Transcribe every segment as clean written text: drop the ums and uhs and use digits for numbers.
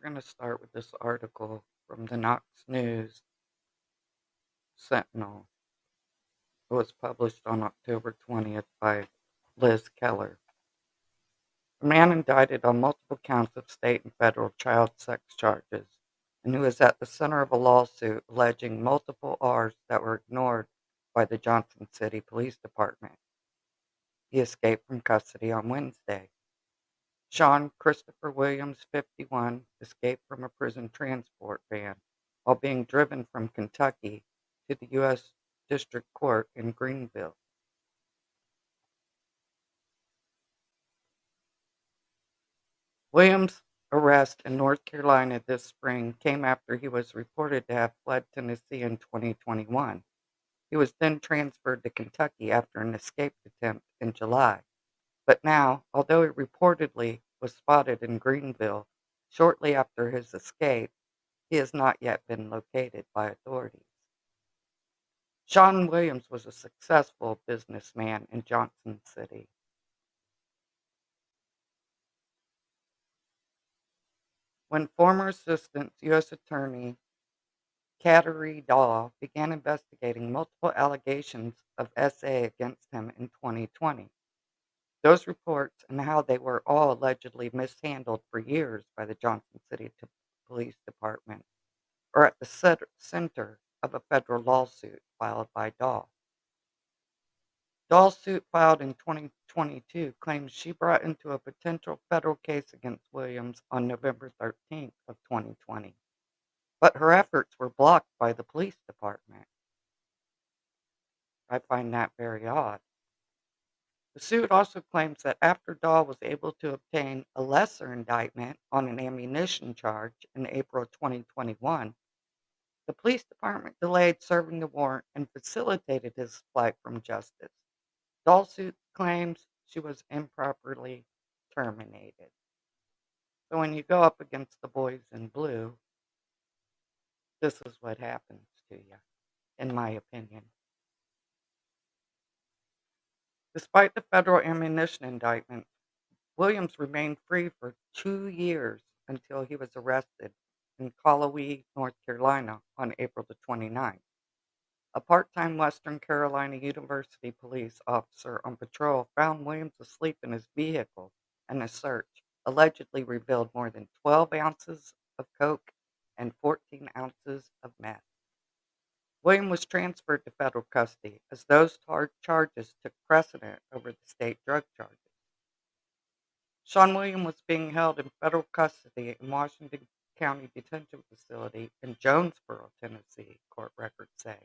going to start with this article from the Knox News Sentinel. It was published on October 20th by Liz Keller. A man indicted on multiple counts of state and federal child sex charges, and who is at the center of a lawsuit alleging multiple R's that were ignored by the Johnson City Police Department. He escaped from custody on Wednesday. Sean Christopher Williams, 51, escaped from a prison transport van while being driven from Kentucky to the U.S. District Court in Greenville. Williams' arrest in North Carolina this spring came after he was reported to have fled Tennessee in 2021. He was then transferred to Kentucky after an escape attempt in July. But now, although he reportedly was spotted in Greenville shortly after his escape, he has not yet been located by authorities. Sean Williams was a successful businessman in Johnson City. When former Assistant U.S. Attorney Kateri Daw began investigating multiple allegations of SA against him in 2020. Those reports and how they were all allegedly mishandled for years by the Johnson City Police Department are at the center of a federal lawsuit filed by Daw. Daw's suit filed in 2022 claims she brought into a potential federal case against Williams on November 13th of 2020, but her efforts were blocked by the police department. I find that very odd. The suit also claims that after Daw was able to obtain a lesser indictment on an ammunition charge in April 2021, the police department delayed serving the warrant and facilitated his flight from justice. Daw's suit claims she was improperly terminated. So when you go up against the boys in blue, this is what happens to you, in my opinion. Despite the federal ammunition indictment, Williams remained free for 2 years until he was arrested in Callaway, North Carolina on April the 29th. A part-time Western Carolina University police officer on patrol found Williams asleep in his vehicle, and a search allegedly revealed more than 12 ounces of coke and 14 ounces of meth. William was transferred to federal custody as those charges took precedent over the state drug charges. Sean Williams was being held in federal custody in Washington County Detention Facility in Jonesboro, Tennessee, court records say.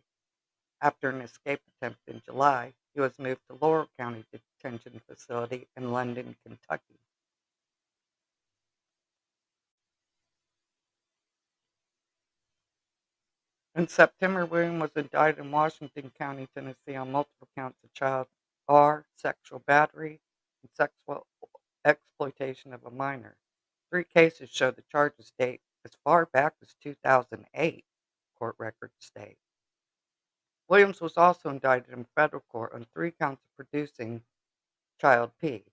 After an escape attempt in July, he was moved to Laurel County Detention Facility in London, Kentucky. In September, Williams was indicted in Washington County, Tennessee on multiple counts of child sexual battery, and sexual exploitation of a minor. 3 cases show the charges date as far back as 2008, court records state. Williams was also indicted in federal court on 3 counts of producing child P.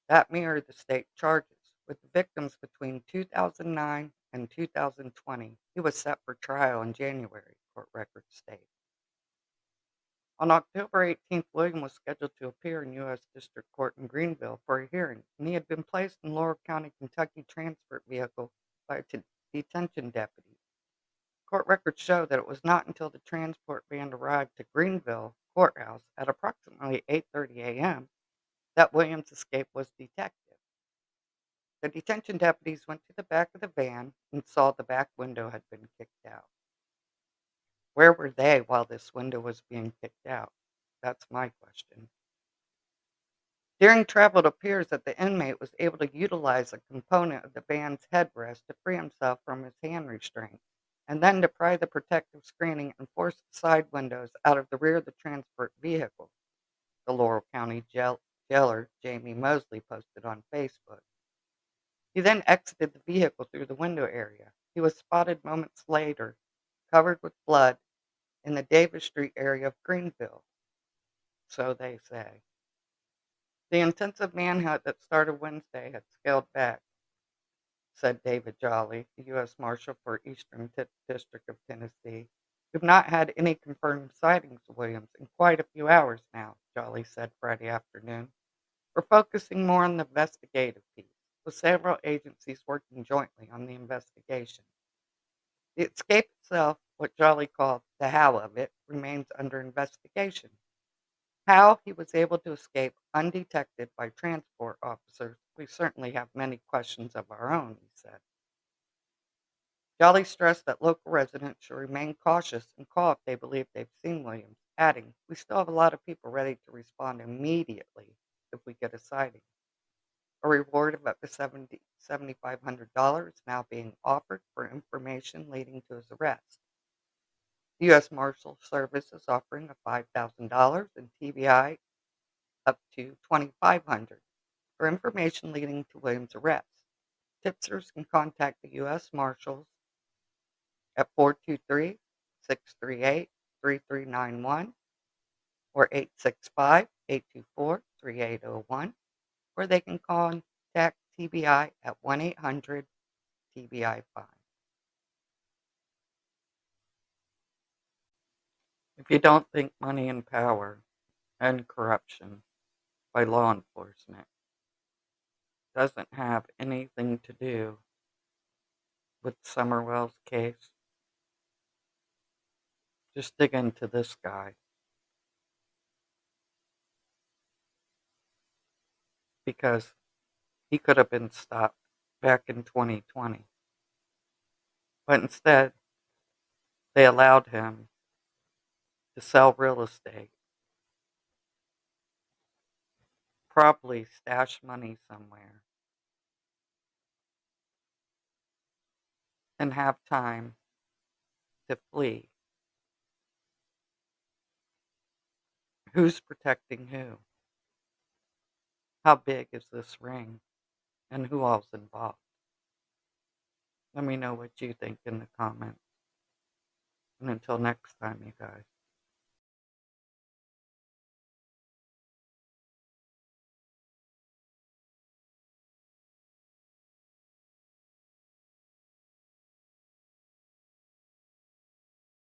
That mirrored the state charges. With the victims between 2009 and 2020, he was set for trial in January, court records state. On October 18th, Williams was scheduled to appear in U.S. District Court in Greenville for a hearing, and he had been placed in Laurel County, Kentucky transport vehicle by a detention deputy. Court records show that it was not until the transport van arrived to Greenville Courthouse at approximately 8:30 a.m. that Williams' escape was detected. The detention deputies went to the back of the van and saw the back window had been kicked out. Where were they while this window was being kicked out? That's my question. During travel, it appears that the inmate was able to utilize a component of the van's headrest to free himself from his hand restraint, and then to pry the protective screening and force the side windows out of the rear of the transport vehicle, the Laurel County jailer Jamie Mosley posted on Facebook. He then exited the vehicle through the window area. He was spotted moments later, covered with blood, in the Davis Street area of Greenville, so they say. The intensive manhunt that started Wednesday had scaled back. said David Jolly, the U.S. Marshal for Eastern District of Tennessee. "We've not had any confirmed sightings of Williams in quite a few hours now," Jolly said Friday afternoon. "We're focusing more on the investigative piece, with several agencies working jointly on the investigation. The escape itself, what Jolly called the how of it, remains under investigation. How he was able to escape undetected by transport officers, we certainly have many questions of our own," he said. Jolly stressed that local residents should remain cautious and call if they believe they've seen Williams, adding, "We still have a lot of people ready to respond immediately if we get a sighting." A reward of up to $7,500 is now being offered for information leading to his arrest. The U.S. Marshal Service is offering a $5,000 and TBI up to $2,500 for information leading to Williams' arrest. Tipsters can contact the U.S. Marshals at 423-638-3391 or 865-824-3801, or they can contact TBI at 1-800-TBI-5. If you don't think money and power and corruption by law enforcement doesn't have anything to do with Summerwell's case, just dig into this guy, because he could have been stopped back in 2020. But instead, they allowed him to sell real estate, probably stash money somewhere, and have time to flee. Who's protecting who? How big is this ring? And who all's involved? Let me know what you think in the comments. And until next time, you guys.